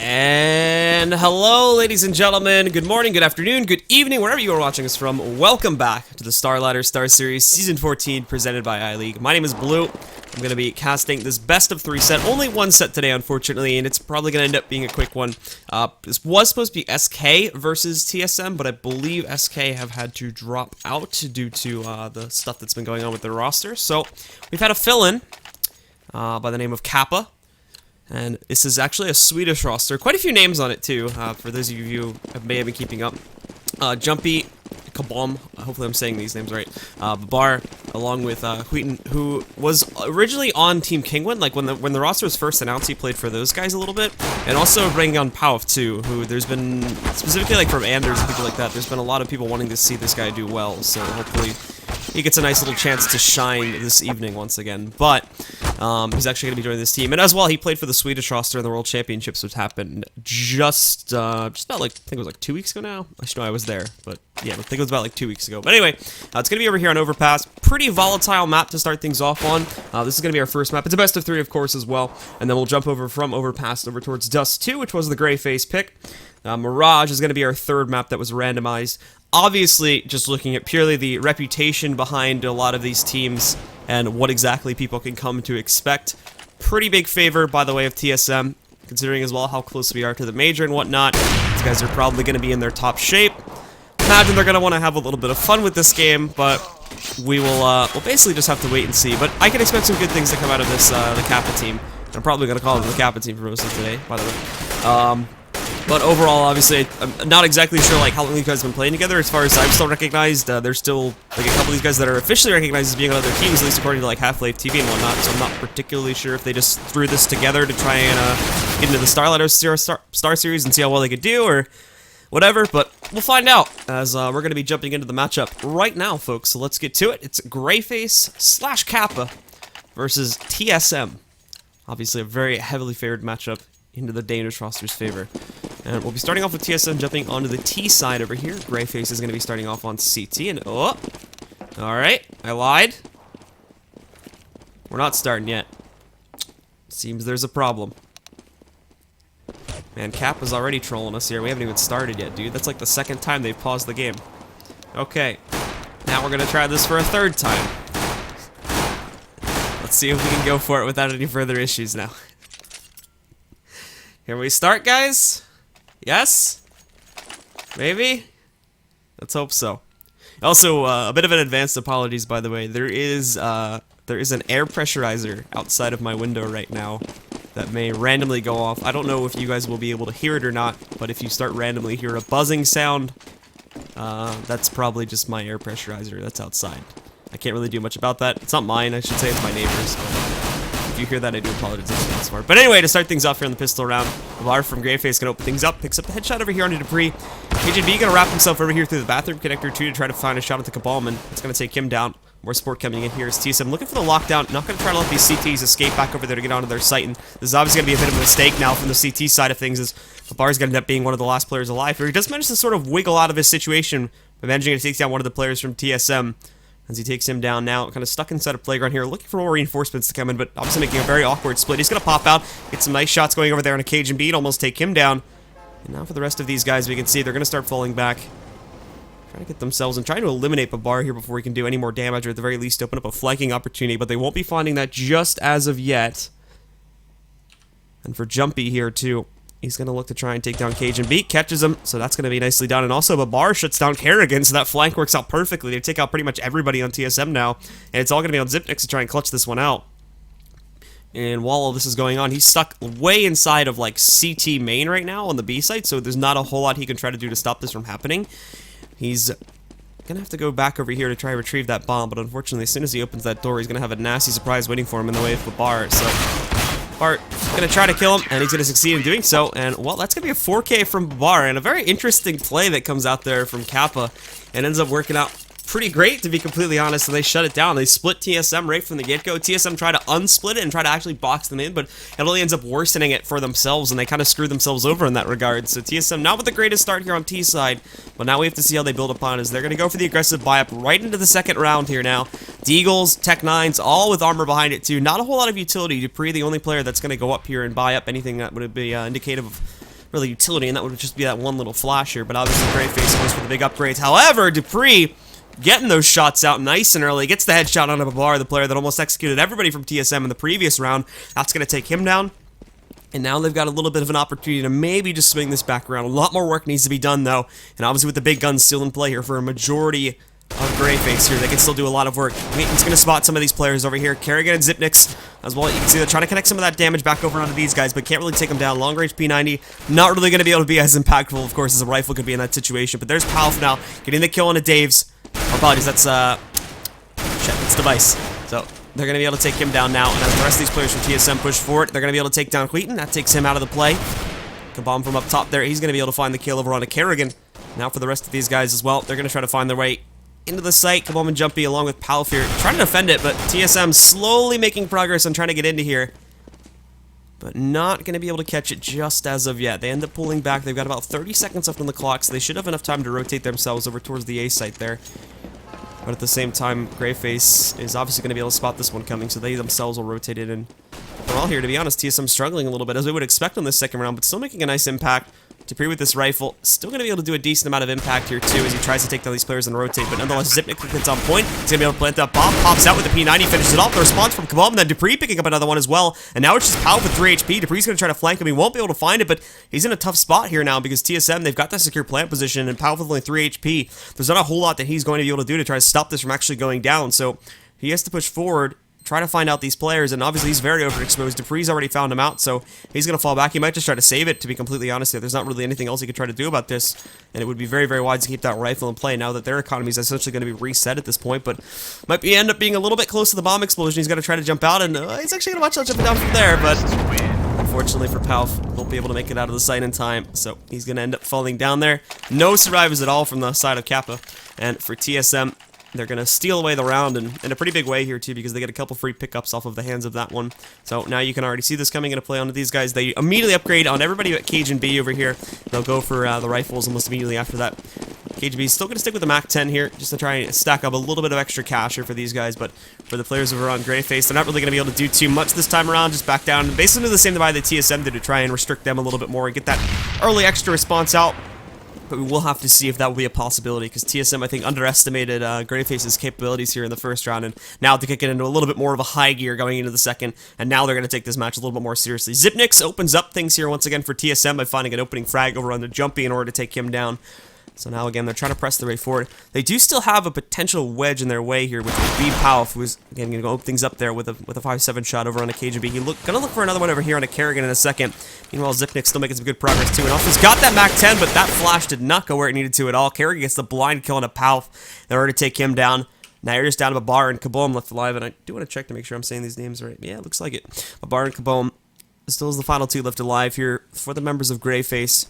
And hello, ladies and gentlemen. Good morning, good afternoon, good evening, wherever you are watching us from. Welcome back to the Star Ladder Star Series Season 14, presented by iLeague. My name is Blue. I'm going to be casting this best of 3 set. Only one set today, unfortunately, and it's probably going to end up being a quick one. This was supposed to be SK versus TSM, but I believe SK have had to drop out due to the stuff that's been going on with their roster. So we've had a fill-in by the name of Kappa. And this is actually a Swedish roster. Quite a few names on it, too, for those of you who may have been keeping up. Jumpy, Kabom, hopefully I'm saying these names right, Babar, along with Wheaton, who was originally on Team Kingwin. Like, when the roster was first announced, he played for those guys a little bit. And also bringing on Pauv, too, who there's been, specifically like from Anders and people like that, there's been a lot of people wanting to see this guy do well. So hopefully he gets a nice little chance to shine this evening once again. But he's actually going to be joining this team. And as well, he played for the Swedish roster in the World Championships, which happened just about, like, I think it was like 2 weeks ago now. I should know I was there, but yeah, I think it was about like 2 weeks ago. But anyway, it's going to be over here on Overpass. Pretty volatile map to start things off on. This is going to be our first map. It's a best of 3, of course, as well. And then we'll jump over from Overpass over towards Dust 2, which was the GreyFace pick. Mirage is going to be our third map that was randomized. Obviously, just looking at purely the reputation behind a lot of these teams and what exactly people can come to expect. Pretty big favor, by the way, of TSM, considering as well how close we are to the major and whatnot. These guys are probably going to be in their top shape. Imagine they're going to want to have a little bit of fun with this game, but we will we'll basically just have to wait and see. But I can expect some good things to come out of this, the Kappa team. I'm probably going to call it the Kappa team for most of today, by the way. But overall, obviously, I'm not exactly sure like how long you guys have been playing together. As far as I'm still recognized, there's still like a couple of these guys that are officially recognized as being on other teams, at least according to like Half-Life TV and whatnot. So I'm not particularly sure if they just threw this together to try and get into the Star Ladder Star Series and see how well they could do, or whatever. But we'll find out as we're going to be jumping into the matchup right now, folks. So let's get to it. It's GreyFace / Kappa versus TSM. Obviously, a very heavily favored matchup into the Danish roster's favor. And we'll be starting off with TSM jumping onto the T side over here. GreyFace is going to be starting off on CT, and oh! Alright, I lied. We're not starting yet. Seems there's a problem. Man, Cap is already trolling us here. We haven't even started yet, dude. That's like the second time they've paused the game. Okay, now we're going to try this for a third time. Let's see if we can go for it without any further issues now. Here we start, guys. Yes? Maybe? Let's hope so. Also, a bit of an advanced apologies, by the way. There is an air pressurizer outside of my window right now that may randomly go off. I don't know if you guys will be able to hear it or not, but if you start randomly hear a buzzing sound, that's probably just my air pressurizer that's outside. I can't really do much about that. It's not mine, I should say, it's my neighbor's. If you hear that, I do apologize for it. But anyway, to start things off here in the pistol round, Babar from GreyFace gonna open things up, picks up the headshot over here onto Dupree. KJB gonna wrap himself over here through the bathroom connector too to try to find a shot at the Kabal, and it's gonna take him down. More support coming in here is TSM looking for the lockdown, not gonna try to let these CTs escape back over there to get onto their site, and this is obviously gonna be a bit of a mistake now from the CT side of things, as Babar's gonna end up being one of the last players alive, where he just managed to sort of wiggle out of his situation by managing to take down one of the players from TSM. As he takes him down now, kind of stuck inside a playground here, looking for more reinforcements to come in, but obviously making a very awkward split. He's going to pop out, get some nice shots going over there on a cage and beat, almost take him down. And now for the rest of these guys, we can see they're going to start falling back. Trying to get themselves and trying to eliminate Babar here before he can do any more damage, or at the very least open up a flanking opportunity, but they won't be finding that just as of yet. And for Jumpy here too, he's going to look to try and take down Cage and Beat, catches him, so that's going to be nicely done. And also, Babar shuts down Kerrigan, so that flank works out perfectly. They take out pretty much everybody on TSM now, and it's all going to be on Zipnix to try and clutch this one out. And while all this is going on, he's stuck way inside of, like, CT main right now on the B site, so there's not a whole lot he can try to do to stop this from happening. He's going to have to go back over here to try and retrieve that bomb, but unfortunately, as soon as he opens that door, he's going to have a nasty surprise waiting for him in the way of Babar, so Bart gonna try to kill him, and he's gonna succeed in doing so, and well, that's gonna be a 4K from Babar, and a very interesting play that comes out there from Kappa, and ends up working out pretty great, to be completely honest, and they shut it down. They split TSM right from the get-go. TSM tried to unsplit it and try to actually box them in, but it only ends up worsening it for themselves, and they kind of screw themselves over in that regard. So TSM not with the greatest start here on T side, but now we have to see how they build upon it, as they're going to go for the aggressive buy-up right into the second round here now. Deagles, Tech-9s, all with armor behind it too. Not a whole lot of utility. Dupree, the only player that's going to go up here and buy up anything that would be indicative of really utility, and that would just be that one little flash here. But obviously, GreyFace goes for the big upgrades. However, Dupree getting those shots out nice and early, gets the headshot on Babar, the player that almost executed everybody from TSM in the previous round. That's going to take him down. And now they've got a little bit of an opportunity to maybe just swing this back around. A lot more work needs to be done, though. And obviously with the big guns still in play here for a majority of GreyFace here, they can still do a lot of work. Wheaton's going to spot some of these players over here. Kerrigan and Zipnix as well. You can see they're trying to connect some of that damage back over onto these guys, but can't really take them down. Long range P90, not really going to be able to be as impactful, of course, as a rifle could be in that situation. But there's Palf now, getting the kill on a Dave's. Oh, apologies, that's, shit, it's Device. So, they're going to be able to take him down now, and as the rest of these players from TSM push forward, they're going to be able to take down Wheaton. That takes him out of the play. Kabam from up top there, he's going to be able to find the kill over onto Kerrigan. Now for the rest of these guys as well, they're going to try to find their way into the site. Kabam and Jumpy along with Palf here, trying to defend it, but TSM slowly making progress on trying to get into here. But not going to be able to catch it just as of yet. They end up pulling back. They've got about 30 seconds left on the clock, so they should have enough time to rotate themselves over towards the A site there. But at the same time, GreyFace is obviously going to be able to spot this one coming, so they themselves will rotate it in. We're all here, to be honest. TSM struggling a little bit, as we would expect on this second round, but still making a nice impact. Dupree with this rifle, still going to be able to do a decent amount of impact here, too, as he tries to take down these players and rotate. But nonetheless, Zipnik gets on point. He's going to be able to plant that bomb. Pops out with the P90, finishes it off. The response from Kabam, and then Dupree picking up another one as well. And now it's just Palf with 3 HP. Dupree's going to try to flank him. He won't be able to find it, but he's in a tough spot here now because TSM, they've got that secure plant position, and Palf with only 3 HP. There's not a whole lot that he's going to be able to do to try to stop this from actually going down. So he has to push forward, try to find out these players, and obviously he's very overexposed. Dupree's already found him out, so he's going to fall back. He might just try to save it, to be completely honest here. There's not really anything else he could try to do about this, and it would be very, very wise to keep that rifle in play now that their economy is essentially going to be reset at this point, but might end up being a little bit close to the bomb explosion. He's got to try to jump out, and he's actually going to watch out jumping down from there, but unfortunately for Palf, won't be able to make it out of the site in time, so he's going to end up falling down there. No survivors at all from the side of Kappa, and for TSM, they're going to steal away the round in a pretty big way here, too, because they get a couple free pickups off of the hands of that one. So now you can already see this coming into play onto these guys. They immediately upgrade on everybody at Cage and B over here. They'll go for the rifles almost immediately after that. Cage B is still going to stick with the Mac 10 here, just to try and stack up a little bit of extra cash here for these guys. But for the players over on GreyFace, they're not really going to be able to do too much this time around. Just back down and basically do the same divide that TSM did to try and restrict them a little bit more and get that early extra response out. But we will have to see if that will be a possibility, because TSM, I think, underestimated GreyFace's capabilities here in the first round, and now to kick it into a little bit more of a high gear going into the second, and now they're going to take this match a little bit more seriously. Zipnix opens up things here once again for TSM by finding an opening frag over on the Jumpy in order to take him down. So now again, they're trying to press their way forward. They do still have a potential wedge in their way here, which would be Palf, who's again going to open things up there with a 5-7 shot over on a KGB. He's going to look for another one over here on a Kerrigan in a second. Meanwhile, Zipnik's still making some good progress too, and also he's got that Mac 10, but that flash did not go where it needed to at all. Kerrigan gets the blind kill on a Palf in order to take him down. Now you're just down to Babar and Kabom left alive, and I do want to check to make sure I'm saying these names right. Yeah, it looks like it. Babar and Kabom still is the final two left alive here for the members of GreyFace.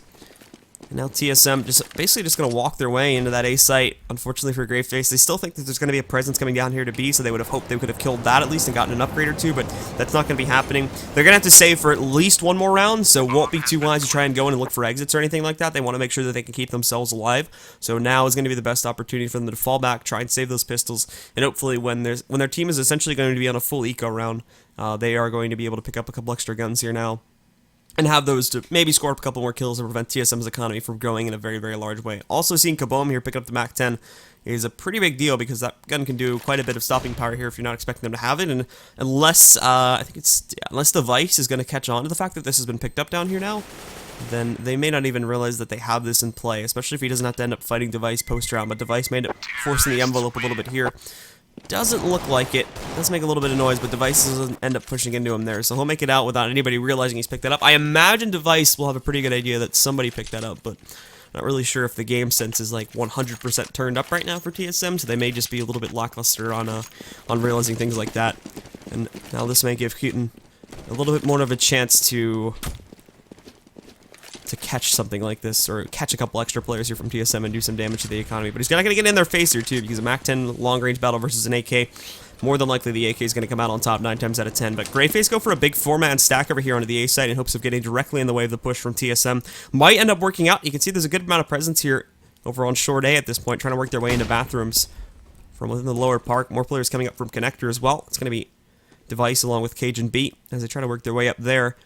And now TSM basically just going to walk their way into that A site. Unfortunately for GreyFace, they still think that there's going to be a presence coming down here to B, so they would have hoped they could have killed that at least and gotten an upgrade or two, but that's not going to be happening. They're going to have to save for at least one more round, so won't be too wise to try and go in and look for exits or anything like that. They want to make sure that they can keep themselves alive. So now is going to be the best opportunity for them to fall back, try and save those pistols, and hopefully when their team is essentially going to be on a full eco round, they are going to be able to pick up a couple extra guns here now and have those to maybe score up a couple more kills and prevent TSM's economy from growing in a very, very large way. Also seeing Kabom here pick up the Mac 10 is a pretty big deal, because that gun can do quite a bit of stopping power here if you're not expecting them to have it, and unless, unless Device is going to catch on to the fact that this has been picked up down here now, then they may not even realize that they have this in play, especially if he doesn't have to end up fighting Device post-round, but Device may end up forcing the envelope a little bit here. Doesn't look like it. Does make a little bit of noise, but Device doesn't end up pushing into him there, so he'll make it out without anybody realizing he's picked that up. I imagine Device will have a pretty good idea that somebody picked that up, but not really sure if the game sense is like 100% turned up right now for TSM, so they may just be a little bit lackluster on realizing things like that. And now this may give Keaton a little bit more of a chance to catch something like this, or catch a couple extra players here from TSM and do some damage to the economy. But he's not going to get in their face here, too, because a Mac 10 long-range battle versus an AK, more than likely the AK is going to come out on top 9 times out of 10. But GreyFace go for a big 4-man stack over here onto the A site in hopes of getting directly in the way of the push from TSM. Might end up working out. You can see there's a good amount of presence here over on short A at this point, trying to work their way into bathrooms from within the lower park. More players coming up from connector as well. It's going to be Device along with Cage and B as they try to work their way up there.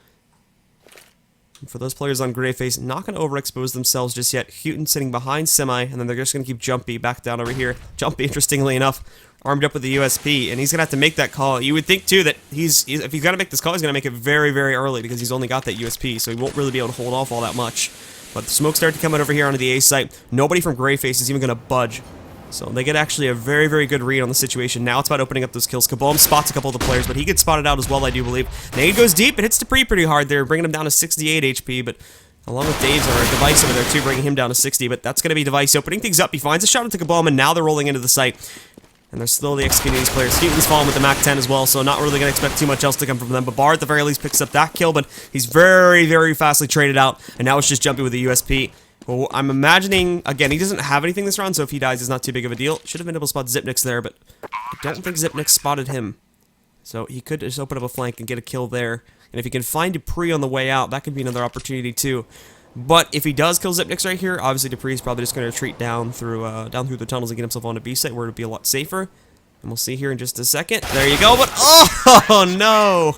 For those players on GreyFace, not going to overexpose themselves just yet. Houghton sitting behind Semi, and then they're just going to keep Jumpy back down over here. Jumpy, interestingly enough, armed up with the USP, and he's going to have to make that call. You would think, too, that if he's going to make this call, he's going to make it very, very early because he's only got that USP, so he won't really be able to hold off all that much. But the smoke started to come out over here onto the A site. Nobody from GreyFace is even going to budge. So they get actually a very, very good read on the situation. Now it's about opening up those kills. Kaboom spots a couple of the players, but he gets spotted out as well, I do believe. Nade goes deep. It hits Dupree pretty hard there, bringing him down to 68 HP, but along with Dave's or Device over there too, bringing him down to 60, but that's going to be Device opening things up. He finds a shot into Kaboom, and now they're rolling into the site. And they're slowly executing these players. Houghton's falling with the Mac 10 as well, so not really going to expect too much else to come from them. But Bar, at the very least, picks up that kill, but he's very, very fastly traded out, and now it's just Jumpy with the USP. Well, I'm imagining, again, he doesn't have anything this round, so if he dies, it's not too big of a deal. Should have been able to spot Zipnix there, but I don't think Zipnix spotted him. So he could just open up a flank and get a kill there. And if he can find Dupree on the way out, that could be another opportunity too. But if he does kill Zipnix right here, obviously Dupree's probably just going to retreat down through the tunnels and get himself on a B site where it'll be a lot safer. And we'll see here in just a second. There you go, but oh no!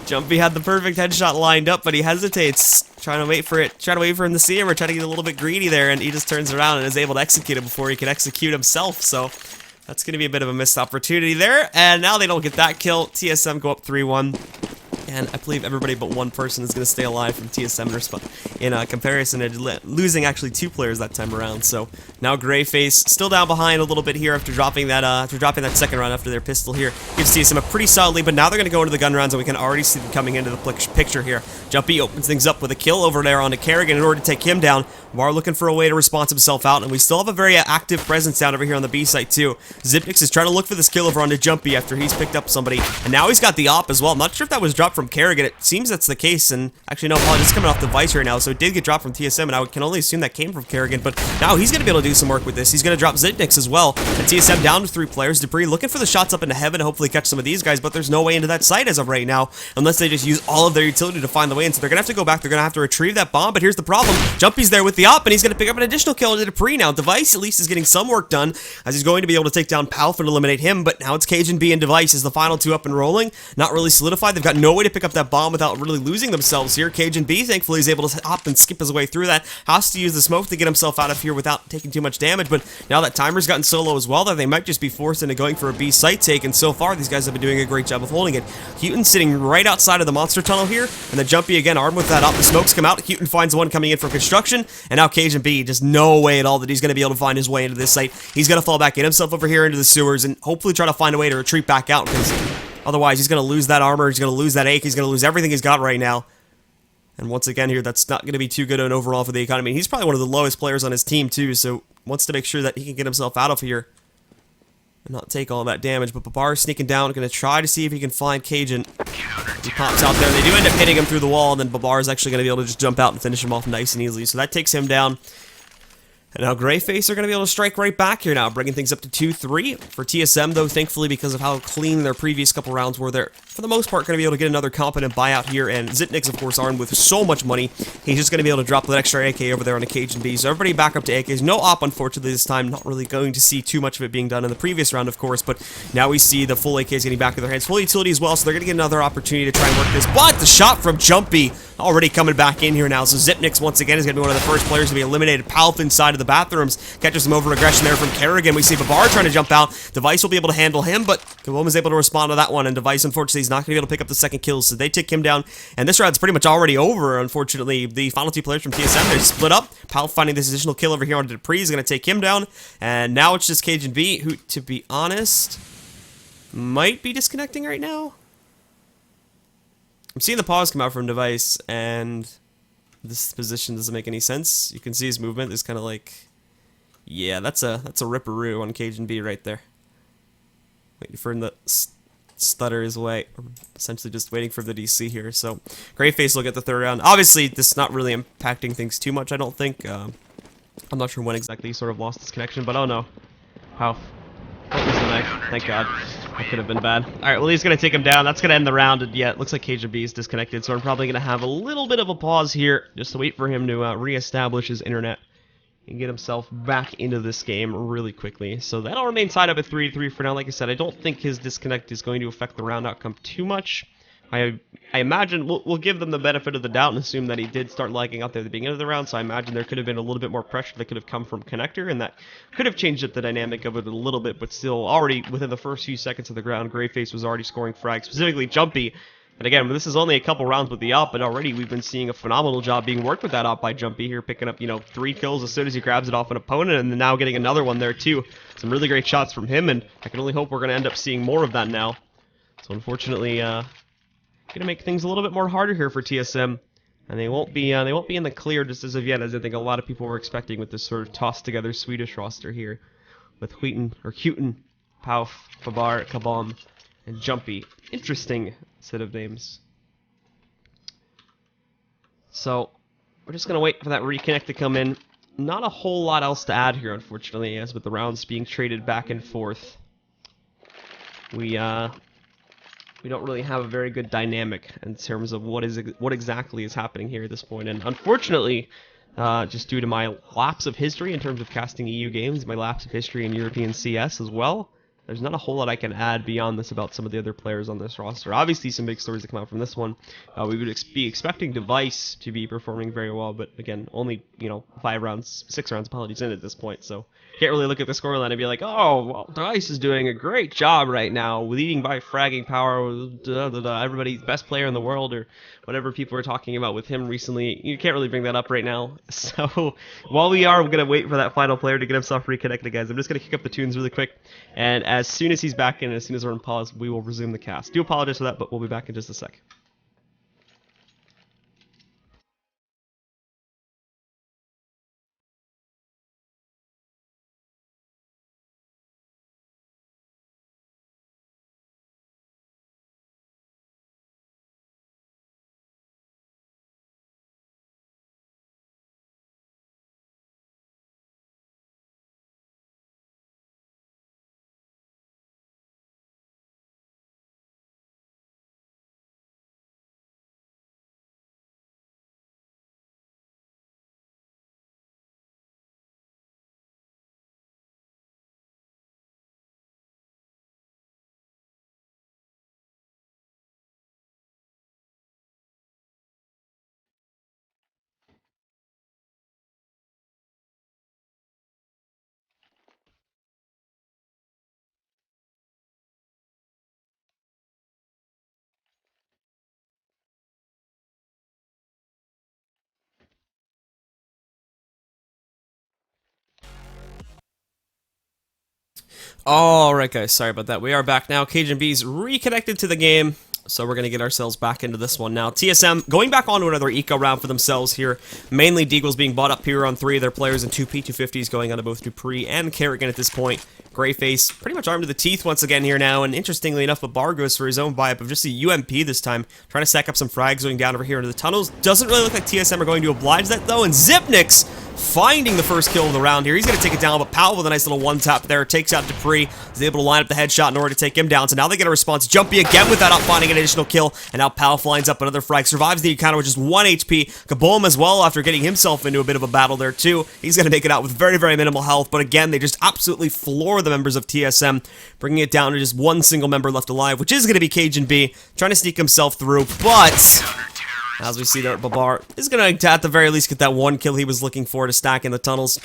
Jumpy had the perfect headshot lined up, but he hesitates, trying to wait for him to see him, or trying to get a little bit greedy there, and he just turns around and is able to execute it before he can execute himself, so that's going to be a bit of a missed opportunity there, and now they don't get that kill. TSM go up 3-1. And I believe everybody but one person is going to stay alive from TSM in comparison to losing actually 2 players that time around. So now GreyFace still down behind a little bit here after dropping that second round after their pistol here. Gives TSM a pretty solid lead, but now they're going to go into the gun rounds, and we can already see them coming into the picture here. Jumpy opens things up with a kill over there onto Kerrigan in order to take him down. War looking for a way to response himself out, and we still have a very active presence down over here on the B site too. Zipnix is trying to look for this kill over onto Jumpy after he's picked up somebody, and now he's got the op as well. I'm not sure if that was dropped from Kerrigan. It seems that's the case, and actually no, apologies, it's coming off Device right now, so it did get dropped from TSM, and I can only assume that came from Kerrigan, but now he's going to be able to do some work with this. He's going to drop Zipnix as well, and TSM down to 3 players. Dupree looking for the shots up into heaven to hopefully catch some of these guys, but there's no way into that site as of right now, unless they just use all of their utility to find the way in, so they're going to have to go back. They're going to have to retrieve that bomb, but here's the problem. Jumpy's there with the op, and he's going to pick up an additional kill into Dupree now. Device at least is getting some work done, as he's going to be able to take down Palf and eliminate him, but now it's Cajun B and Device as the final 2 up and rolling. Not really solidified. They've got no way to pick up that bomb without really losing themselves here. Cajun B, thankfully, is able to hop and skip his way through that. Has to use the smoke to get himself out of here without taking too much damage, but now that timer's gotten so low as well that they might just be forced into going for a B site take, and so far, these guys have been doing a great job of holding it. Houghton sitting right outside of the monster tunnel here, and then Jumpy again armed with that op. The smokes come out. Houghton finds one coming in for construction, and now Cajun B, just no way at all that he's going to be able to find his way into this site. He's going to fall back, get himself over here into the sewers, and hopefully try to find a way to retreat back out, because otherwise he's going to lose that armor, he's going to lose that AK, he's going to lose everything he's got right now. And once again here, that's not going to be too good an overall for the economy. He's probably one of the lowest players on his team too, so wants to make sure that he can get himself out of here and not take all that damage. But Babar sneaking down, going to try to see if he can find Cajun. He pops out there. They do end up hitting him through the wall, and then Babar is actually going to be able to just jump out and finish him off nice and easily. So that takes him down. And now GreyFace are going to be able to strike right back here now, bringing things up to 2-3. For TSM, though, thankfully, because of how clean their previous couple rounds were, they're, for the most part, going to be able to get another competent buyout here. And Zipnix, of course, armed with so much money, he's just going to be able to drop that extra AK over there on a Cajun B. So everybody back up to AKs. No op, unfortunately, this time. Not really going to see too much of it being done in the previous round, of course. But now we see the full AKs getting back in their hands. Full utility as well, so they're going to get another opportunity to try and work this. But the shot from Jumpy already coming back in here now. So Zipnix, once again, is going to be one of the first players to be eliminated. Palf inside of the bathrooms. Catches some over-aggression there from Kerrigan. We see Babar trying to jump out. Device will be able to handle him, but Kaboom is able to respond to that one, and Device, unfortunately, is not going to be able to pick up the second kill, so they take him down, and this round's pretty much already over, unfortunately. The final 2 players from TSM, they're split up. Pal finding this additional kill over here on Dupree is going to take him down, and now it's just Cajun B, who, to be honest, might be disconnecting right now. I'm seeing the pause come out from Device, and this position doesn't make any sense. You can see his movement is kind of like... Yeah, that's a ripperoo on Cajun B right there. Waiting for him to stutter his way. Essentially just waiting for the DC here. So, GreyFace will get the 3rd round. Obviously, this is not really impacting things too much, I don't think. I'm not sure when exactly he sort of lost this connection, but oh no. How? Oh, there's the knife. Thank God. That could have been bad. Alright, well, he's going to take him down. That's going to end the round, and yeah, it looks like Cajun B is disconnected, so I'm probably going to have a little bit of a pause here, just to wait for him to re-establish his internet and get himself back into this game really quickly. So that'll remain tied up at 3-3 for now. Like I said, I don't think his disconnect is going to affect the round outcome too much. I imagine we'll give them the benefit of the doubt and assume that he did start lagging out there at the beginning of the round, so I imagine there could have been a little bit more pressure that could have come from Connector, and that could have changed up the dynamic of it a little bit, but still, already within the first few seconds of the ground, GreyFace was already scoring frags, specifically Jumpy. And again, this is only a couple rounds with the op, but already we've been seeing a phenomenal job being worked with that op by Jumpy here, picking up, 3 kills as soon as he grabs it off an opponent, and then now getting another one there too. Some really great shots from him, and I can only hope we're going to end up seeing more of that now. So unfortunately, going to make things a little bit more harder here for TSM, and they won't be in the clear just as of yet, as I think a lot of people were expecting with this sort of tossed together Swedish roster here, with Huten, Pauf, Fabar, Kabam, and Jumpy. Interesting set of names. So we're just gonna wait for that reconnect to come in. Not a whole lot else to add here, unfortunately, as with the rounds being traded back and forth. We don't really have a very good dynamic in terms of what exactly is happening here at this point. And unfortunately, just due to my lapse of history in terms of casting EU games, my lapse of history in European CS as well, there's not a whole lot I can add beyond this about some of the other players on this roster. Obviously, some big stories that come out from this one. We would be expecting Device to be performing very well, but again, only 6 rounds, apologies, in at this point. So can't really look at the scoreline and be like, oh, well, Device is doing a great job right now, leading by fragging power, everybody's best player in the world, or whatever people are talking about with him recently. You can't really bring that up right now. So while we are going to wait for that final player to get himself reconnected, guys, I'm just going to kick up the tunes really quick, and as soon as he's back in, as soon as we're in pause, we will resume the cast. Do apologize for that, but we'll be back in just a sec. Alright guys, sorry about that. We are back now. Cajun B's reconnected to the game, so we're going to get ourselves back into this one now. TSM going back onto another eco round for themselves here. Mainly Deagle's being bought up here on 3 of their players, and 2 P250s going onto both Dupree and Kerrigan at this point. GreyFace pretty much armed to the teeth once again here now, and interestingly enough, Babar goes for his own buy-up of just a UMP this time, trying to stack up some frags going down over here into the tunnels. Doesn't really look like TSM are going to oblige that though, and Zipnix finding the first kill of the round here. He's going to take it down, but Powell with a nice little one-tap there, takes out Dupree, is able to line up the headshot in order to take him down, so now they get a response. Jumpy again with that up, finding an additional kill, and now Powell lines up another frag, survives the encounter with just 1 HP. Kaboom as well, after getting himself into a bit of a battle there too. He's going to make it out with very, very minimal health, but again, they just absolutely floor the members of TSM, bringing it down to just 1 single member left alive, which is going to be Cajun B, trying to sneak himself through, but as we see there, Babar is going to, at the very least, get that 1 kill he was looking for to stack in the tunnels.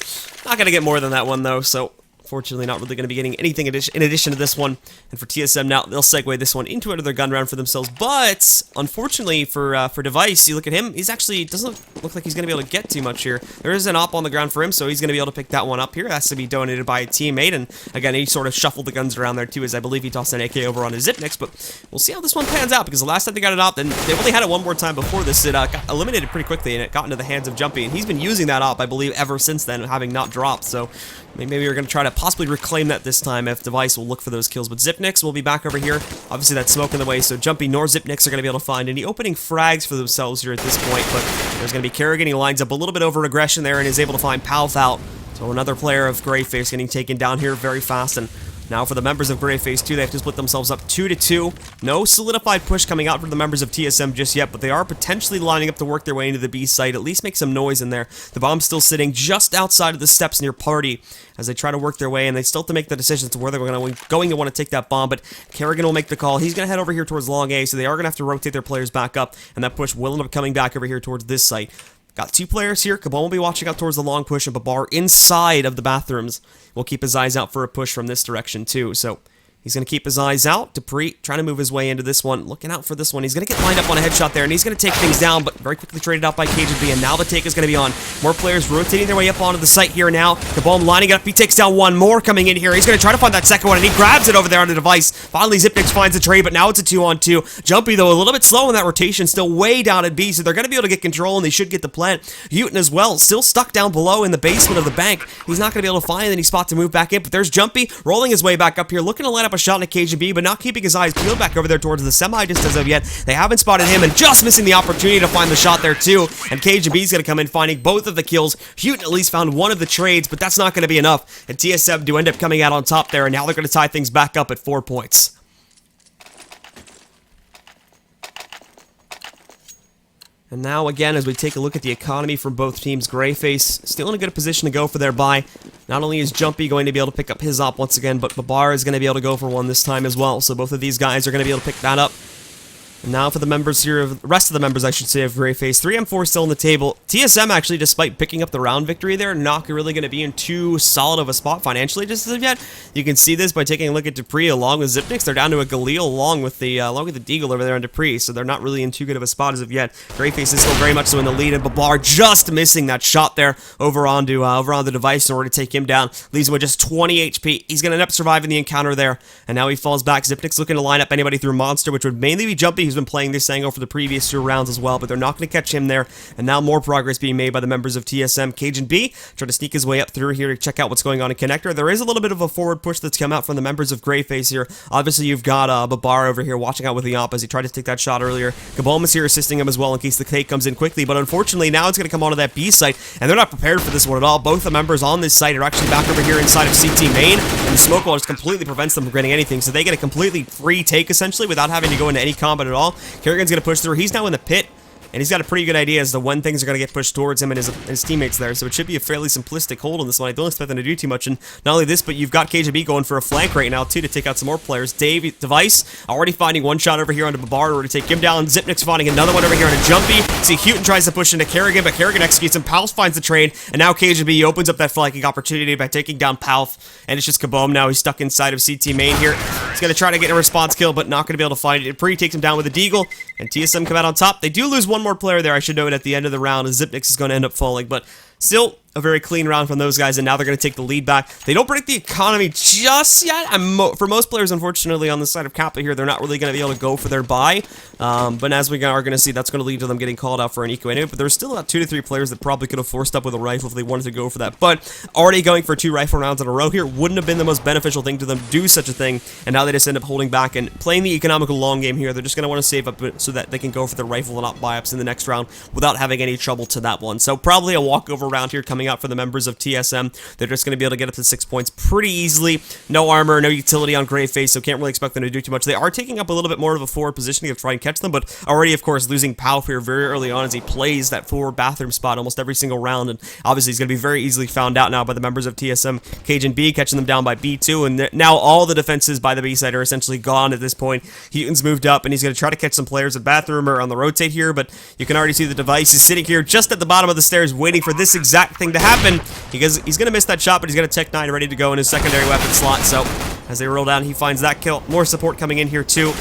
Not going to get more than that one, though, so fortunately not really going to be getting anything in addition to this one. And for TSM now, they'll segue this one into another gun round for themselves. But unfortunately for Device, you look at him, he's actually doesn't look like he's going to be able to get too much here. There is an op on the ground for him, so he's going to be able to pick that one up here. It has to be donated by a teammate, and again, he sort of shuffled the guns around there too, as I believe he tossed an AK over on his Zipnix, but we'll see how this one pans out, because the last time they got it op, and they've only had it one more time before this, it got eliminated pretty quickly, and it got into the hands of Jumpy, and he's been using that op, I believe, ever since then, having not dropped, so maybe we're going to try to possibly reclaim that this time if Device will look for those kills. But Zipnix will be back over here. Obviously, that's smoke in the way, so Jumpy nor Zipnix are going to be able to find any opening frags for themselves here at this point. But there's going to be Kerrigan. He lines up a little bit over aggression there and is able to find Palf out. So another player of GreyFace getting taken down here very fast. And Now for the members of GreyFace 2, they have to split themselves up 2-2. No solidified push coming out for the members of TSM just yet, but they are potentially lining up to work their way into the B site, at least make some noise in there. The bomb's still sitting just outside of the steps near Party as they try to work their way, and they still have to make the decision to where they're going to want to take that bomb, but Kerrigan will make the call. He's going to head over here towards long A, so they are going to have to rotate their players back up, and that push will end up coming back over here towards this site. Got 2 players here. Kabal will be watching out towards the long push, and Babar inside of the bathrooms will keep his eyes out for a push from this direction too. So he's going to keep his eyes out. Dupree trying to move his way into this one. Looking out for this one. He's going to get lined up on a headshot there, and he's going to take things down, but very quickly traded out by KGB, and now the take is going to be on. More players rotating their way up onto the site here now. Kabal lining up. He takes down one more coming in here. He's going to try to find that second one, and he grabs it over there on the device. Finally, Zipnix finds the trade, but now it's a 2-on-2. Jumpy, though, a little bit slow in that rotation, still way down at B, so they're going to be able to get control, and they should get the plant. Houghton as well, still stuck down below in the basement of the bank. He's not going to be able to find any spot to move back in, but there's Jumpy rolling his way back up here, looking to line up a shot at KGB, but not keeping his eyes peeled back over there towards the semi just as of yet. They haven't spotted him, and just missing the opportunity to find the shot there too. And KGB's going to come in finding both of the kills. Houghton at least found one of the trades, but that's not going to be enough. And TSM do end up coming out on top there, and now they're going to tie things back up at 4 points. And now, again, as we take a look at the economy from both teams, GreyFace still in a good position to go for their buy. Not only is Jumpy going to be able to pick up his op once again, but Babar is going to be able to go for one this time as well. So both of these guys are going to be able to pick that up. And now for the members here, the rest of the members, I should say, of GreyFace. 3M4 still on the table. TSM, actually, despite picking up the round victory there, not really going to be in too solid of a spot financially just as of yet. You can see this by taking a look at Dupree along with Zipnix. They're down to a Galil along with the Deagle over there on Dupree, so they're not really in too good of a spot as of yet. GreyFace is still very much so in the lead, and Babar just missing that shot there over on the device in order to take him down. Leaves him with just 20 HP. He's going to end up surviving the encounter there, and now he falls back. Zipnix looking to line up anybody through Monster, which would mainly be Jumpy, who's been playing this angle for the previous 2 rounds as well, but they're not going to catch him there. And now more progress being made by the members of TSM. Cajun B trying to sneak his way up through here to check out what's going on in Connector. There is a little bit of a forward push that's come out from the members of GreyFace here. Obviously, you've got Babar over here watching out with the op as he tried to take that shot earlier. Kabalma's here assisting him as well in case the take comes in quickly, but unfortunately now it's going to come onto that B site, and they're not prepared for this one at all. Both the members on this site are actually back over here inside of CT main, and the smoke wall just completely prevents them from getting anything, so they get a completely free take essentially without having to go into any combat at all. Kerrigan's going to push through. He's now in the pit, and he's got a pretty good idea as to when things are going to get pushed towards him and his teammates there, so it should be a fairly simplistic hold on this one. I don't expect them to do too much, and not only this, but you've got KGB going for a flank right now, too, to take out some more players. Device already finding one shot over here onto Babar in order to take him down. Zipnix finding another one over here into Jumpy. See, Houghton tries to push into Kerrigan, but Kerrigan executes him. Palf finds the trade, and now KGB opens up that flanking opportunity by taking down Palf, and it's just Kaboom now. He's stuck inside of CT main here. He's going to try to get a response kill, but not going to be able to find it. Pre takes him down with a Deagle, and TSM come out on top. They do lose one more player there, I should note, at the end of the round, as Zipnix is going to end up falling, but still a very clean round from those guys, and now they're going to take the lead back. They don't predict the economy just yet. For most players, unfortunately, on the side of Kappa here, they're not really going to be able to go for their buy, but as we are going to see, that's going to lead to them getting called out for an eco anyway, but there's still about 2 to 3 players that probably could have forced up with a rifle if they wanted to go for that, but already going for 2 rifle rounds in a row here wouldn't have been the most beneficial thing to them to do such a thing, and now they just end up holding back and playing the economical long game here. They're just going to want to save up so that they can go for the rifle and not buy-ups in the next round without having any trouble to that one. So probably a walkover round here coming out for the members of TSM. They're just going to be able to get up to 6 points pretty easily. No armor, no utility on GreyFace, so can't really expect them to do too much. They are taking up a little bit more of a forward positioning to try and catch them, but already, of course, losing Palf here very early on as he plays that forward bathroom spot almost every single round, and obviously he's going to be very easily found out now by the members of TSM. Cajun B catching them down by B2, and now all the defenses by the B side are essentially gone at this point. Houghton's moved up, and he's going to try to catch some players at bathroom or on the rotate here, but you can already see the device is sitting here just at the bottom of the stairs waiting for this exact thing to happen, because he's going to miss that shot, but he's got a Tech 9 ready to go in his secondary weapon slot, so as they roll down, he finds that kill. More support coming in here, too.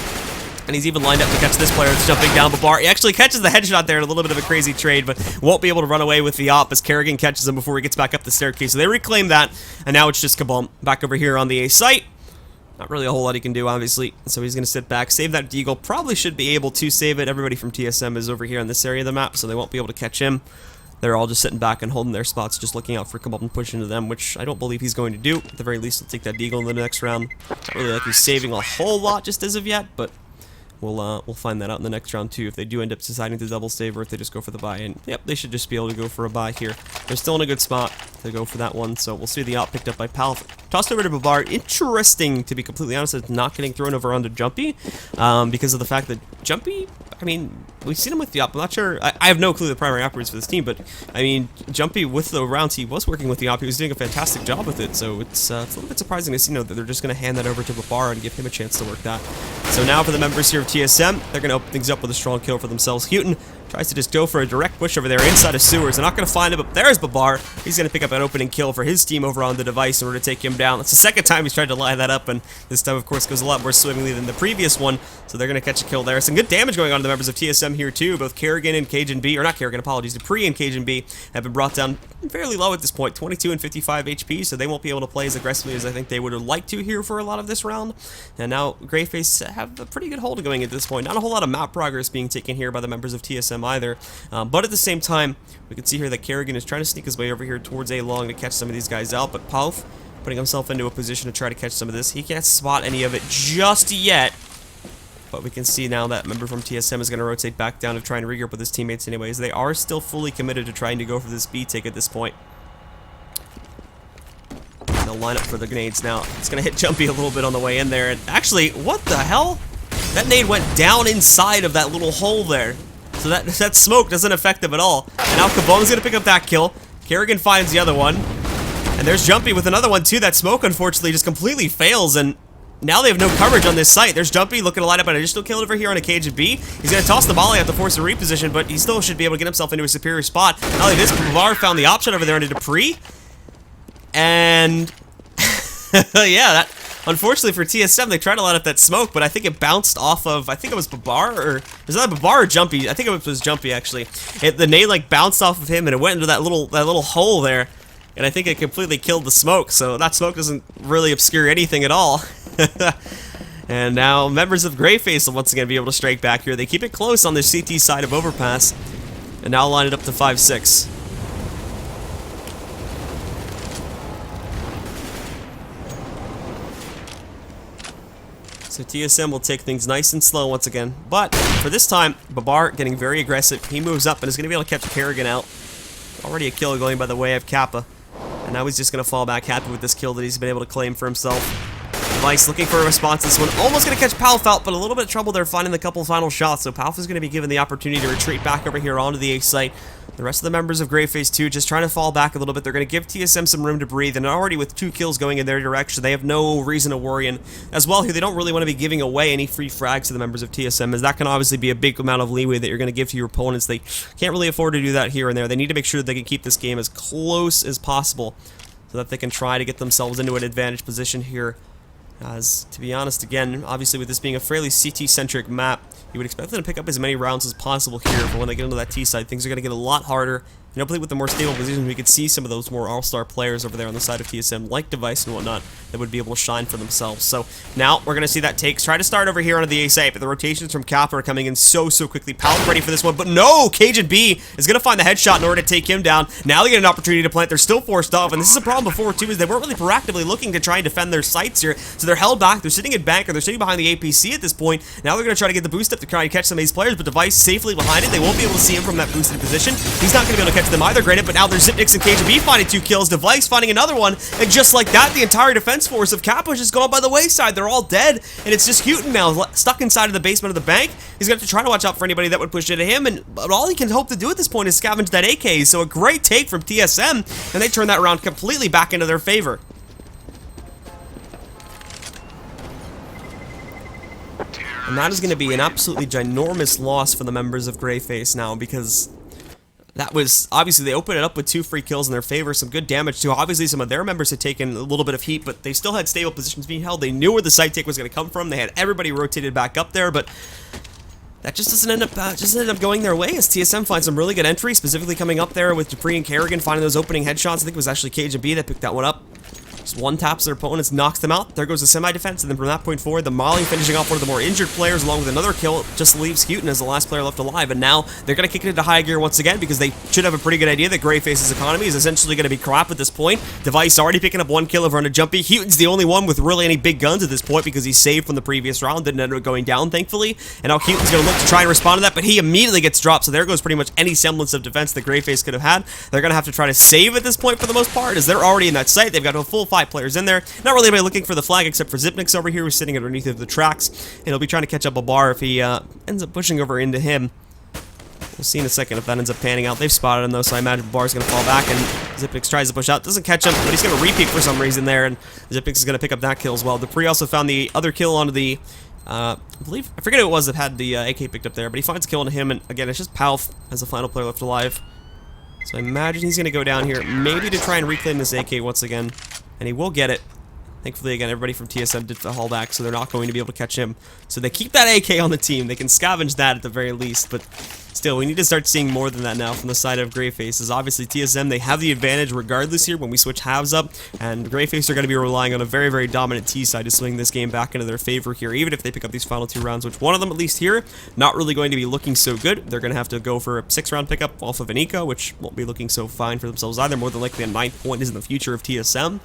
And he's even lined up to catch this player that's jumping down Babar. He actually catches the headshot there in a little bit of a crazy trade, but won't be able to run away with the op as Kerrigan catches him before he gets back up the staircase. So they reclaim that, and now it's just Kabum back over here on the A site. Not really a whole lot he can do, obviously, so he's going to sit back, save that Deagle. Probably should be able to save it. Everybody from TSM is over here in this area of the map, so they won't be able to catch him. They're all just sitting back and holding their spots, just looking out for Kabum and push into them, which I don't believe he's going to do. At the very least, he'll take that Deagle in the next round. Not really like he's saving a whole lot just as of yet, but We'll find that out in the next round too, if they do end up deciding to double save or if they just go for the buy. And yep, they should just be able to go for a buy here. They're still in a good spot to go for that one, so we'll see the op picked up by Pal. Tossed over to Babar. Interesting, to be completely honest, it's not getting thrown over onto Jumpy, because of the fact that Jumpy, I mean, we've seen him with the op. I'm not sure, I have no clue the primary operators for this team, but I mean, Jumpy with the rounds, he was working with the op. He was doing a fantastic job with it, so it's a little bit surprising to see, that they're just going to hand that over to Babar and give him a chance to work that. So now for the members here of TSM, they're going to open things up with a strong kill for themselves. Houghton tries to just go for a direct push over there inside of sewers. They're not going to find him, but there's Babar. He's going to pick up an opening kill for his team over on the device in order to take him down. That's the second time he's tried to line that up, and this time, of course, goes a lot more swimmingly than the previous one, so they're going to catch a kill there. Some good damage going on to the members of TSM here, too. Both Kerrigan and Cajun B, or not Kerrigan, apologies, Dupree and Cajun B have been brought down fairly low at this point, 22 and 55 HP, so they won't be able to play as aggressively as I think they would have liked to here for a lot of this round. And now GreyFace have a pretty good hold going at this point. Not a whole lot of map progress being taken here by the members of TSM either, but at the same time, we can see here that Kerrigan is trying to sneak his way over here towards A long to catch some of these guys out, but Pauf putting himself into a position to try to catch some of this. He can't spot any of it just yet, but we can see now that member from TSM is going to rotate back down to try and regroup with his teammates anyways. They are still fully committed to trying to go for this B take at this point. And they'll line up for the grenades now. It's going to hit Jumpy a little bit on the way in there, and actually, what the hell? That nade went down inside of that little hole there. So that smoke doesn't affect them at all. And now Kabone's going to pick up that kill. Kerrigan finds the other one. And there's Jumpy with another one too. That smoke unfortunately just completely fails, and now they have no coverage on this site. There's Jumpy looking to line up an additional kill over here on a Cajun B. He's going to toss the volley out to force a reposition, but he still should be able to get himself into a superior spot. Not only this, Bavar found the option over there into Dupree. And yeah, that unfortunately for TSM, they tried to line up that smoke, but I think it bounced off of, I think it was Babar, or was that Babar or Jumpy? I think it was Jumpy actually. The nade like bounced off of him and it went into that little hole there. And I think it completely killed the smoke, so that smoke doesn't really obscure anything at all. And now members of GreyFace will once again be able to strike back here. They keep it close on the CT side of Overpass, and now line it up to 5-6. So TSM will take things nice and slow once again. But for this time, Babar getting very aggressive. He moves up and is going to be able to catch Kerrigan out. Already a kill going by the way of Kappa. And now he's just going to fall back happy with this kill that he's been able to claim for himself. Device looking for a response to this one. Almost going to catch Palf out, but a little bit of trouble there finding the couple final shots. So Palf is going to be given the opportunity to retreat back over here onto the A site. The rest of the members of GreyFace 2 just trying to fall back a little bit. They're going to give TSM some room to breathe, and already with 2 kills going in their direction, they have no reason to worry. And as well here, they don't really want to be giving away any free frags to the members of TSM, as that can obviously be a big amount of leeway that you're going to give to your opponents. They can't really afford to do that here and there. They need to make sure that they can keep this game as close as possible so that they can try to get themselves into an advantage position here. As, to be honest, again, obviously with this being a fairly CT-centric map, you would expect them to pick up as many rounds as possible here, but when they get into that T side, things are going to get a lot harder. And hopefully with the more stable positions, we could see some of those more all-star players over there on the side of TSM, like Device and whatnot, that would be able to shine for themselves. So now we're going to see that takes. Try to start over here onto the A site, but the rotations from Kappa are coming in so quickly. Palp ready for this one, but no! Cajun B is going to find the headshot in order to take him down. Now they get an opportunity to plant. They're still forced off, and this is a problem before too, is they weren't really proactively looking to try and defend their sites here. So they're held back. They're sitting in bank, or they're sitting behind the APC at this point. Now they're going to try to get the boost up to try and catch some of these players, but Device safely behind it. They won't be able to see him from that boosted position. He's not going to be able to catch them either, granted, but now there's Zipnix and KGB finding 2 kills, Device finding another one, and just like that, the entire defense force of Kappa has just gone by the wayside. They're all dead, and it's just Houghton now, stuck inside of the basement of the bank. He's going to have to try to watch out for anybody that would push into him, but all he can hope to do at this point is scavenge that AK, so a great take from TSM, and they turn that round completely back into their favor. And that is going to be an absolutely ginormous loss for the members of GreyFace now, because that was, obviously, they opened it up with 2 free kills in their favor, some good damage too. Obviously, some of their members had taken a little bit of heat, but they still had stable positions being held. They knew where the site take was going to come from. They had everybody rotated back up there, but that just doesn't end up going their way, as TSM finds some really good entry, specifically coming up there with Dupree and Kerrigan finding those opening headshots. I think it was actually KGB that picked that one up. Just one taps their opponents, knocks them out. There goes the semi-defense, and then from that point forward, the Molly finishing off one of the more injured players along with another kill just leaves Houghton as the last player left alive. And now they're going to kick it into high gear once again because they should have a pretty good idea that GreyFace's economy is essentially going to be crap at this point. Device already picking up one kill over on a Jumpy. Houghton's the only one with really any big guns at this point because he's saved from the previous round, didn't end up going down, thankfully. And now Houghton's going to look to try and respond to that, but he immediately gets dropped, so there goes pretty much any semblance of defense that GreyFace could have had. They're going to have to try to save at this point for the most part, as they're already in that site. They've got a full 5 players in there. Not really anybody looking for the flag except for Zipnix over here, who's sitting underneath of the tracks, and he'll be trying to catch up a bar if he ends up pushing over into him. We'll see in a second if that ends up panning out. They've spotted him though, so I imagine Bar's going to fall back, and Zipnix tries to push out. Doesn't catch him, but he's going to repeat for some reason there, and Zipnix is going to pick up that kill as well. Dupree also found the other kill onto the, I forget who it was that had the AK picked up there, but he finds a kill onto him, and again, it's just Palf as the final player left alive. So I imagine he's going to go down here, maybe to try and reclaim this AK once again, and he will get it. Thankfully, again, everybody from TSM did the haul back, so they're not going to be able to catch him. So they keep that AK on the team. They can scavenge that at the very least, but still, we need to start seeing more than that now from the side of GreyFace. As obviously, TSM, they have the advantage regardless here when we switch halves up, and GreyFace are going to be relying on a very, very dominant T side to swing this game back into their favor here, even if they pick up these final 2 rounds, which one of them, at least here, not really going to be looking so good. They're going to have to go for a 6-round pickup off of an Eco, which won't be looking so fine for themselves either. More than likely, a 9th point is in the future of TSM.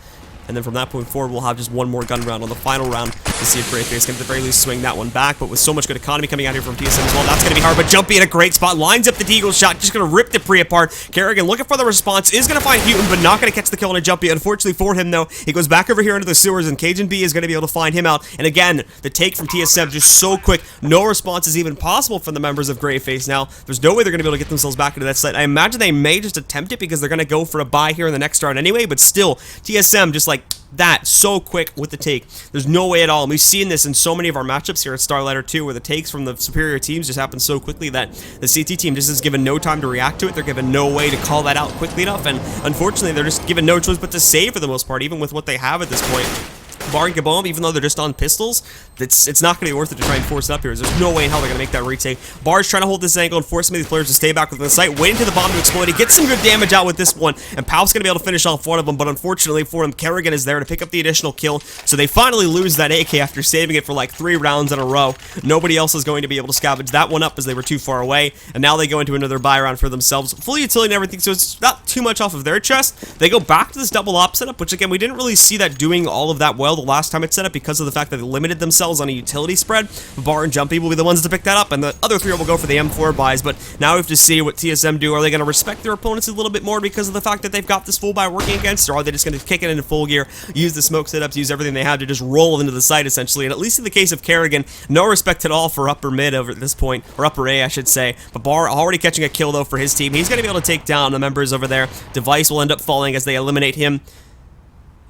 And then from that point forward, we'll have just one more gun round on the final round to see if GreyFace can at the very least swing that one back. But with so much good economy coming out here from TSM as well, that's going to be hard. But Jumpy in a great spot, lines up the Deagle shot, just going to rip Dupree apart. Kerrigan looking for the response, is going to find Houghton, but not going to catch the kill on a Jumpy. Unfortunately for him, though, he goes back over here into the sewers, and Cajun B is going to be able to find him out. And again, the take from TSM just so quick, no response is even possible from the members of GreyFace. Now, there's no way they're going to be able to get themselves back into that site. I imagine they may just attempt it because they're going to go for a buy here in the next round anyway, but still, TSM just like that so quick with the take. There's no way at all, and we've seen this in so many of our matchups here at StarLadder 2, where the takes from the superior teams just happen so quickly that the CT team just is given no time to react to it. They're given no way to call that out quickly enough, and unfortunately they're just given no choice but to save for the most part, even with what they have at this point. Bar and Kaboom, even though they're just on pistols, it's not going to be worth it to try and force it up here. There's no way in hell they're going to make that retake. Bar's trying to hold this angle and force some of these players to stay back within the site, waiting for the bomb to explode. He gets some good damage out with this one, and Palf's going to be able to finish off one of them, but unfortunately for him, Kerrigan is there to pick up the additional kill, so they finally lose that AK after saving it for like 3 rounds in a row. Nobody else is going to be able to scavenge that one up as they were too far away, and now they go into another buy round for themselves. Full utility and everything, so it's not too much off of their chest. They go back to this double op setup, which again, we didn't really see that doing all of that well the last time it's set up, because of the fact that they limited themselves on a utility spread. Bar and Jumpy will be the ones to pick that up, and the other 3 will go for the M4 buys, but now we have to see what TSM do. Are they going to respect their opponents a little bit more because of the fact that they've got this full buy working against, or are they just going to kick it into full gear, use the smoke setups, use everything they have to just roll into the site, essentially? And at least in the case of Kerrigan, no respect at all for upper mid over at this point, or upper A, I should say, but Bar already catching a kill, though, for his team. He's going to be able to take down the members over there. Device will end up falling as they eliminate him.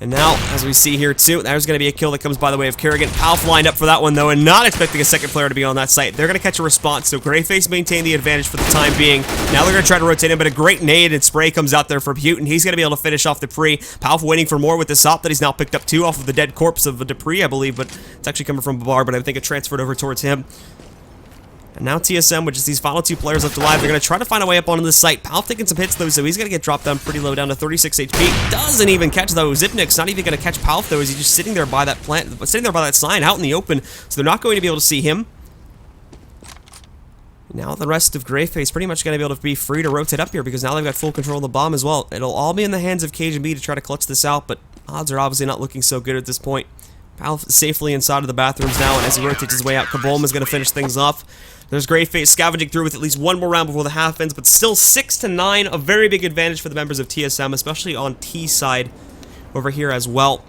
And now, as we see here too, there's going to be a kill that comes by the way of Kerrigan. Palf lined up for that one though, and not expecting a second player to be on that site. They're going to catch a response, so GreyFace maintain the advantage for the time being. Now they're going to try to rotate him, but a great nade and spray comes out there from Houghton. He's going to be able to finish off Dupree. Palf waiting for more with this op that he's now picked up 2 off of the dead corpse of Dupree, I believe, but it's actually coming from Babar, but I think it transferred over towards him. And now TSM, with just these final 2 players left alive, they're going to try to find a way up onto this site. Palf taking some hits, though, so he's going to get dropped down pretty low, down to 36 HP. Doesn't even catch, though. Zipnik's not even going to catch Palf, though, as he's just sitting there by that plant, sitting there by that sign out in the open, so they're not going to be able to see him. Now the rest of GreyFace pretty much going to be able to be free to rotate up here, because now they've got full control of the bomb as well. It'll all be in the hands of Cajun B to try to clutch this out, but odds are obviously not looking so good at this point. Palf safely inside of the bathrooms now, and as he rotates his way out, Kaboom is going to finish things off. There's GreyFace scavenging through with at least one more round before the half ends, but still 6-9, a very big advantage for the members of TSM, especially on T side over here as well.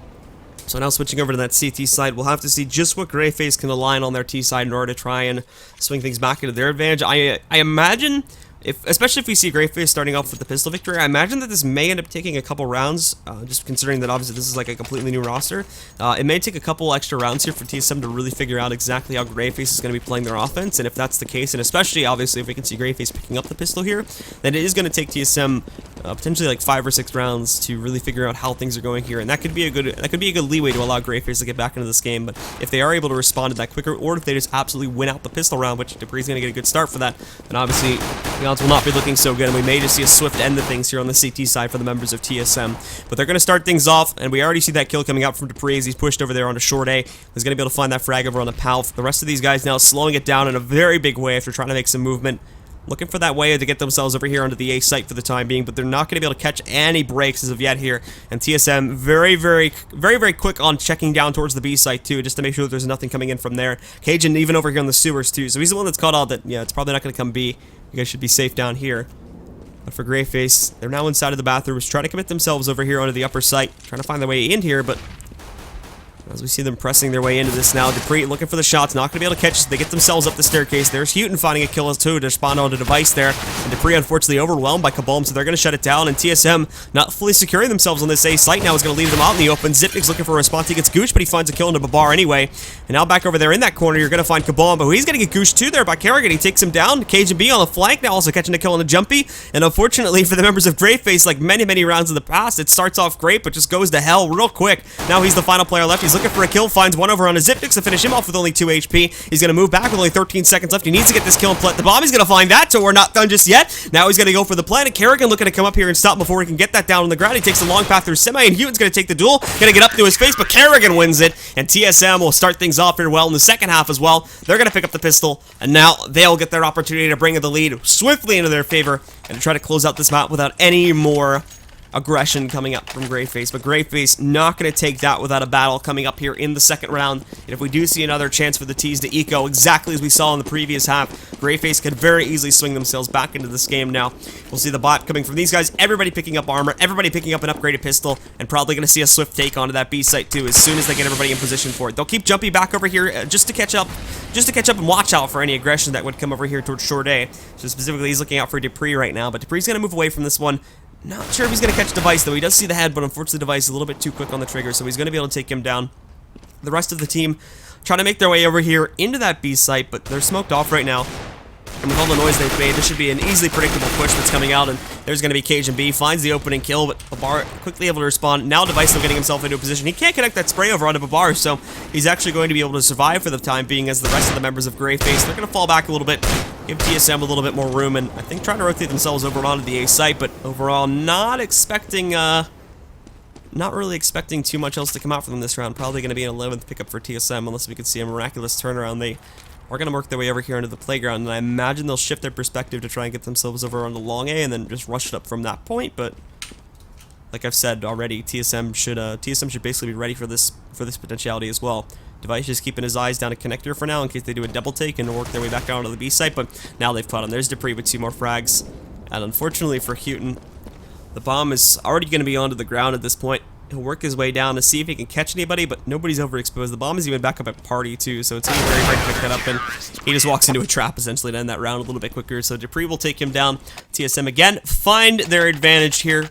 So now switching over to that CT side, we'll have to see just what GreyFace can align on their T side in order to try and swing things back into their advantage. I imagine, especially if we see GreyFace starting off with the pistol victory, I imagine that this may end up taking a couple rounds, just considering that obviously this is like a completely new roster. It may take a couple extra rounds here for TSM to really figure out exactly how GreyFace is going to be playing their offense, and if that's the case, and especially obviously if we can see GreyFace picking up the pistol here, then it is going to take TSM potentially like 5 or 6 rounds to really figure out how things are going here, and that could be a good leeway to allow GreyFace to get back into this game. But if they are able to respond to that quicker, or if they just absolutely win out the pistol round, which Dupree's going to get a good start for that, then obviously The odds will not be looking so good, and we may just see a swift end of things here on the CT side for the members of TSM. But they're going to start things off, and we already see that kill coming out from Dupree as he's pushed over there onto short A. He's going to be able to find that frag over on the Palf. The rest of these guys now slowing it down in a very big way after trying to make some movement. Looking for that way to get themselves over here onto the A site for the time being, but they're not going to be able to catch any breaks as of yet here. And TSM very quick on checking down towards the B site too, just to make sure that there's nothing coming in from there. Cajun even over here on the sewers too, so he's the one that's caught out that, yeah, it's probably not going to come B. You guys should be safe down here. But for GreyFace, they're now inside of the bathrooms, trying to commit themselves over here onto the upper site, trying to find their way in here, but as we see them pressing their way into this now, Dupree looking for the shots, not going to be able to catch us. They get themselves up the staircase. There's Houghton finding a kill as too to spawn onto device there. And Dupree unfortunately overwhelmed by Kabom, so they're going to shut it down. And TSM not fully securing themselves on this A site now is going to leave them out in the open. Zipnik's looking for a response. He gets gooshed, but he finds a kill into Babar anyway. And now back over there in that corner, you're going to find Kabom, but he's going to get gooshed too there by Kerrigan. He takes him down. Cajun B on the flank now also catching a kill on a jumpy. And unfortunately for the members of GreyFace, like many rounds in the past, it starts off great, but just goes to hell real quick. Now he's the final player left. He's looking for a kill, finds one over on a Zipnix to finish him off with only 2 HP. He's going to move back with only 13 seconds left. He needs to get this kill and plant the bomb. He's going to find that, so we're not done just yet. Now he's going to go for the plant, and Kerrigan looking to come up here and stop before he can get that down on the ground. He takes a long path through Semi, and Houghton's going to take the duel. Going to get up to his face, but Kerrigan wins it, and TSM will start things off here well in the second half as well. They're going to pick up the pistol, and now they'll get their opportunity to bring the lead swiftly into their favor and to try to close out this map without any more aggression coming up from GreyFace, but GreyFace not going to take that without a battle coming up here in the second round. And if we do see another chance for the T's to eco, exactly as we saw in the previous half, GreyFace could very easily swing themselves back into this game now. We'll see the bot coming from these guys, everybody picking up armor, everybody picking up an upgraded pistol, and probably going to see a swift take onto that B site too as soon as they get everybody in position for it. They'll keep jumping back over here just to catch up and watch out for any aggression that would come over here towards short A. So specifically, he's looking out for Dupree right now, but Dupree's going to move away from this one. Not sure if he's going to catch Device, though. He does see the head, but unfortunately Device is a little bit too quick on the trigger, so he's going to be able to take him down. The rest of the team trying to make their way over here into that B site, but they're smoked off right now. And with all the noise they've made, this should be an easily predictable push that's coming out, and there's going to be Cajun B, finds the opening kill, but Babar quickly able to respond. Now Device still getting himself into a position. He can't connect that spray over onto Babar, so he's actually going to be able to survive for the time being as the rest of the members of GreyFace. They're going to fall back a little bit, give TSM a little bit more room, and I think trying to rotate themselves over onto the A site, but overall not really expecting too much else to come out from them this round. Probably going to be an 11th pickup for TSM unless we can see a miraculous turnaround. They are going to work their way over here into the playground, and I imagine they'll shift their perspective to try and get themselves over on the long A and then just rush it up from that point. But like I've said already, TSM should basically be ready for this potentiality as well. Device just keeping his eyes down a connector for now in case they do a double take and work their way back down to the B site, but now they've caught him. There's Dupree with 2 more frags, and unfortunately for Houghton, the bomb is already going to be onto the ground at this point. He'll work his way down to see if he can catch anybody, but nobody's overexposed. The bomb is even back up at party too, so it's going to be very hard to pick that up, and he just walks into a trap essentially to end that round a little bit quicker. So Dupree will take him down. TSM again find their advantage here.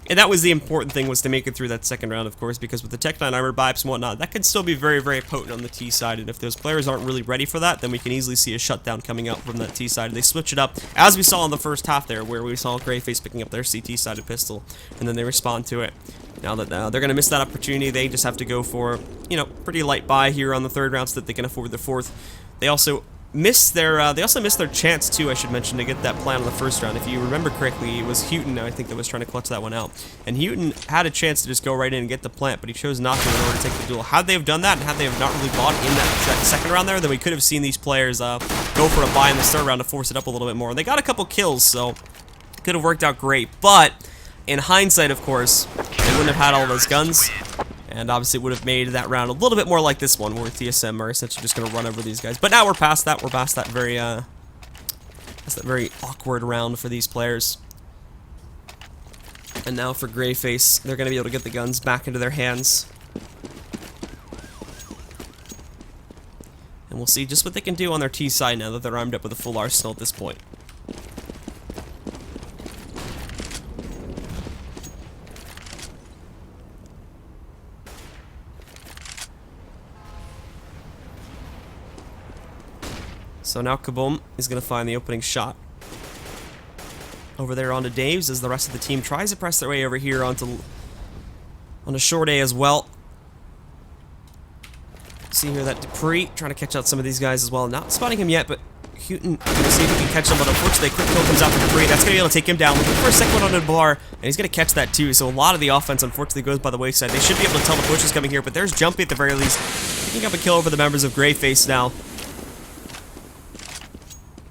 And that was the important thing, was to make it through that second round, of course, because with the Tech 9 armor vibes and whatnot, that can still be very potent on the T side, and if those players aren't really ready for that, then we can easily see a shutdown coming out from that T side. They switch it up, as we saw in the first half there, where we saw GreyFace picking up their CT-sided pistol, and then they respond to it. Now that they're going to miss that opportunity, they just have to go for, you know, pretty light buy here on the third round so that they can afford the fourth. They also missed their chance too, I should mention, to get that plan on the first round. If you remember correctly, it was Houghton, I think, that was trying to clutch that one out. And Houghton had a chance to just go right in and get the plant, but he chose not to in order to take the duel. Had they have done that, and had they have not really bought in that second round there, then we could have seen these players go for a buy in the third round to force it up a little bit more. And they got a couple kills, so it could have worked out great. But in hindsight, of course, they wouldn't have had all those guns. And obviously it would have made that round a little bit more like this one, where TSM are essentially just going to run over these guys. But now we're past that. We're past that very awkward round for these players. And now for GreyFace, they're going to be able to get the guns back into their hands. And we'll see just what they can do on their T side now that they're armed up with a full arsenal at this point. So now Kaboom is going to find the opening shot over there onto Dave's as the rest of the team tries to press their way over here onto short A as well. See here that Dupree trying to catch out some of these guys as well. Not spotting him yet, but Houghton gonna see if he can catch him, but unfortunately, a quick kill comes out for Dupree. That's gonna be able to take him down. Looking for a second one on the bar, and he's gonna catch that too. So a lot of the offense, unfortunately, goes by the wayside. They should be able to tell the push is coming here, but there's Jumpy at the very least, picking up a kill over the members of GreyFace now.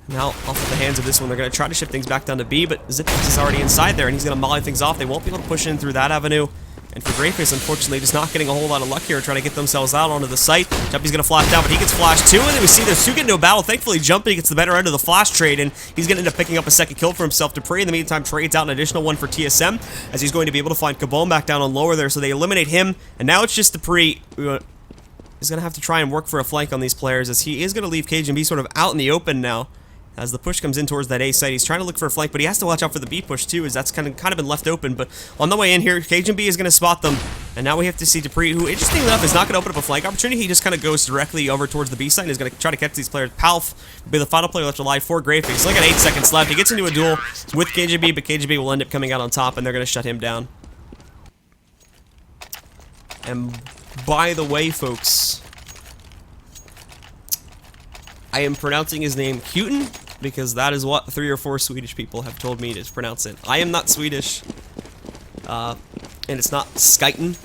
Now, off of the hands of this one, they're gonna try to shift things back down to B, but Zipix is already inside there, and he's gonna molly things off. They won't be able to push in through that avenue. And for GreyFace, unfortunately, just not getting a whole lot of luck here, trying to get themselves out onto the site. Jumpy's gonna flash down, but he gets flashed too, and then we see those two get into a battle. Thankfully, Jumpy gets the better end of the flash trade, and he's gonna end up picking up a second kill for himself. Dupree, in the meantime, trades out an additional one for TSM, as he's going to be able to find Kaboom back down on lower there, so they eliminate him, and now it's just Dupree. He's gonna have to try and work for a flank on these players, as he is gonna leave KGB sort of out in the open now. As the push comes in towards that A site, he's trying to look for a flank, but he has to watch out for the B push too, as that's kind of been left open. But on the way in here, KGB is going to spot them, and now we have to see Dupree, who, interestingly enough, is not going to open up a flank opportunity. He just kind of goes directly over towards the B site and is going to try to catch these players. Palf will be the final player left alive for GreyFace. Look at 8 seconds left. He gets into a duel with KGB, but KGB will end up coming out on top, and they're going to shut him down. And by the way, folks, I am pronouncing his name Houghton, because that is what 3 or 4 Swedish people have told me to pronounce it. I am not Swedish, and it's not Skyten,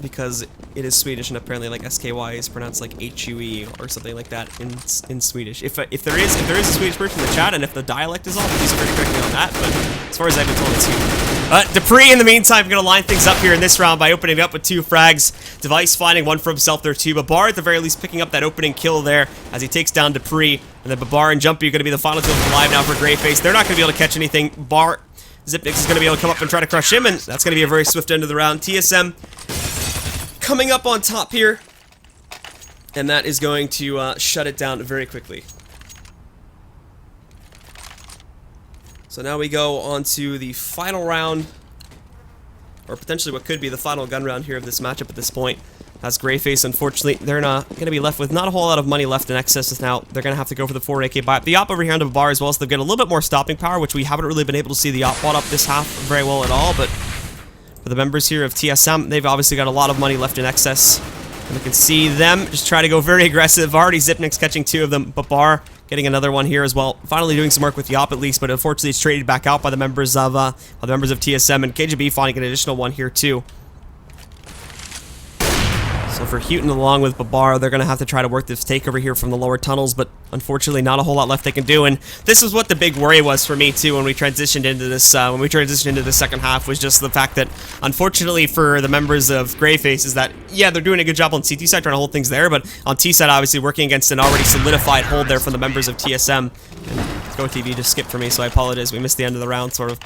because it is Swedish, and apparently like SKY is pronounced like HUE or something like that in Swedish. If there is a Swedish person in the chat, and if the dialect is off, please correct me on that. But as far as I've been told, it's Houghton. Dupree, in the meantime, going to line things up here in this round by opening up with 2 frags. Device finding one for himself there too. Babar at the very least picking up that opening kill there as he takes down Dupree. And then Babar and Jumpy are going to be the final 2 alive now for GreyFace. They're not going to be able to catch anything. Zipnix is going to be able to come up and try to crush him, and that's going to be a very swift end of the round. TSM coming up on top here, and that is going to shut it down very quickly. So now we go on to the final round, or potentially what could be the final gun round here of this matchup at this point. As GreyFace, unfortunately, they're not going to be left with not a whole lot of money left in excess now. They're going to have to go for the 4 AK buy up. The op over here onto Babar as well, so they've got a little bit more stopping power, which we haven't really been able to see the op bought up this half very well at all. But for the members here of TSM, they've obviously got a lot of money left in excess. And we can see them just try to go very aggressive. Already Zipnix catching 2 of them. Babar getting another one here as well. Finally doing some work with the op at least, but unfortunately it's traded back out by the members of TSM, and KGB finding an additional one here too. So for Houghton along with Babar, they're going to have to try to work this takeover here from the lower tunnels, but unfortunately not a whole lot left they can do. And this is what the big worry was for me too when we transitioned into this, the second half, was just the fact that unfortunately for the members of GreyFace is that, yeah, they're doing a good job on CT side trying to hold things there, but on T side obviously working against an already solidified hold there from the members of TSM. And GoTV just skipped for me, so I apologize. We missed the end of the round sort of,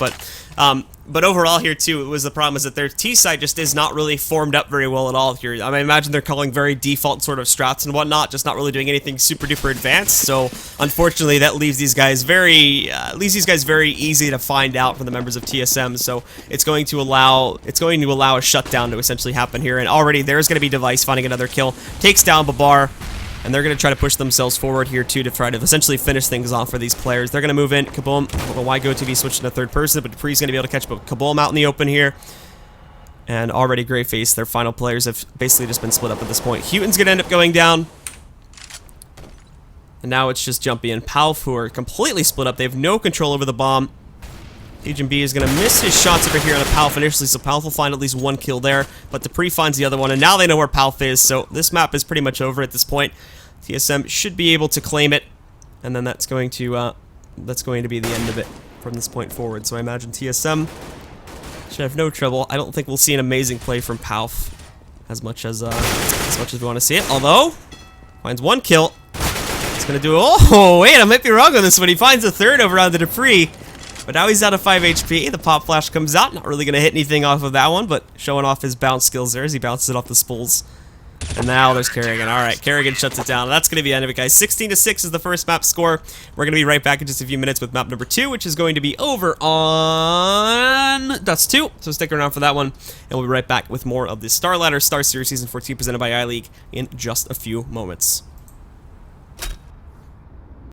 but overall here too, it was the problem is that their T side just is not really formed up very well at all here. I mean, I imagine they're calling very default sort of strats and whatnot, just not really doing anything super duper advanced. So unfortunately, that leaves these guys very easy to find out for the members of TSM. So it's going to allow a shutdown to essentially happen here. And already there's going to be Device finding another kill, takes down Babar. And they're going to try to push themselves forward here, too, to try to essentially finish things off for these players. They're going to move in. Kaboom. I don't know why GoTV switched to third person, but Dupree's going to be able to catch Kaboom out in the open here. And already GreyFace, their final players have basically just been split up at this point. Houghton's going to end up going down. And now it's just Jumpy and Palf, who are completely split up. They have no control over the bomb. Agent B is going to miss his shots over here on a Palf initially, so Palf will find at least 1 kill there. But Dupree finds the other one, and now they know where Palf is, so this map is pretty much over at this point. TSM should be able to claim it, and then that's going to be the end of it from this point forward. So I imagine TSM should have no trouble. I don't think we'll see an amazing play from Palf as much as we want to see it. Although finds 1 kill, it's gonna do. Oh wait, I might be wrong on this one. He finds a 3rd over on the Dupree, but now he's out of 5 HP. The pop flash comes out, not really gonna hit anything off of that one, but showing off his bounce skills there as he bounces it off the spools. And now there's Kerrigan. Alright, Kerrigan shuts it down. That's going to be the end of it, guys. 16-6 is the first map score. We're going to be right back in just a few minutes with map number 2, which is going to be over on Dust 2. So stick around for that one, and we'll be right back with more of the StarSeries Season 14 presented by iLeague in just a few moments.